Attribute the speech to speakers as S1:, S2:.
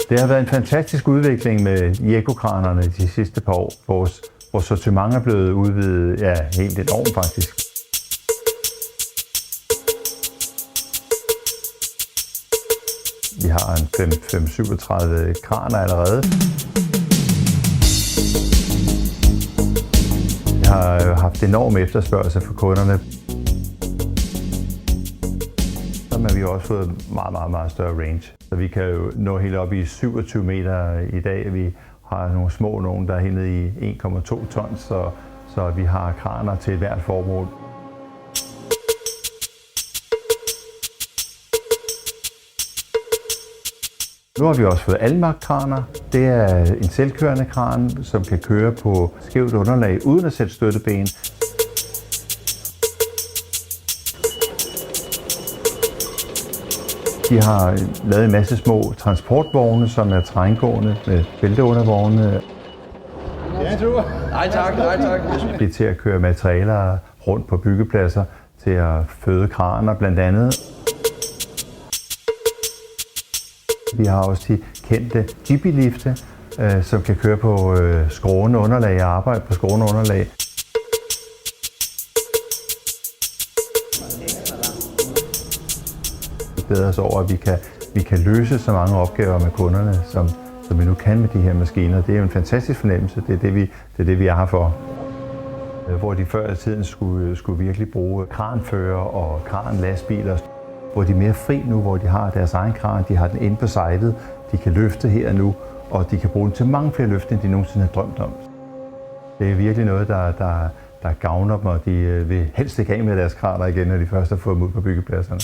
S1: Det har været en fantastisk udvikling med Jekko-kranerne de sidste par år. Vores sortiment er blevet udvidet helt enormt faktisk. Vi har en 537 kraner allerede. Vi har haft enorm efterspørgsel fra kunderne. Så har vi også fået meget større range. Så vi kan jo nå helt op i 27 meter i dag. Vi har nogle små nogle, der er helt nede i 1,2 tons, så vi har kraner til hvert formål. Nu har vi også fået Almak-kraner. Det er en selvkørende kran, som kan køre på skævt underlag uden at sætte støtteben. De har lavet en masse små transportvogne, som er terrængående med bælteundervogne.
S2: Ja, du. Nej tak.
S1: Det er til at køre materialer rundt på byggepladser, til at føde kraner blandt andet. Vi har også de kendte Jeepy-lifte, som kan køre på skrående underlag og arbejde på skrående underlag. Vi glæder os over, at vi kan løse så mange opgaver med kunderne, som vi nu kan med de her maskiner. Det er jo en fantastisk fornemmelse. Det er det, vi er her for. Hvor de før i tiden skulle virkelig bruge kranfører og kranlastbiler. Hvor de er mere fri nu, hvor de har deres egen kran, de har den inde på sitet, de kan løfte her nu, og de kan bruge den til mange flere løfte, end de nogensinde har drømt om. Det er virkelig noget, der gavner dem, og de vil helst ikke af med deres kraner igen, når de først har fået dem ud på byggepladserne.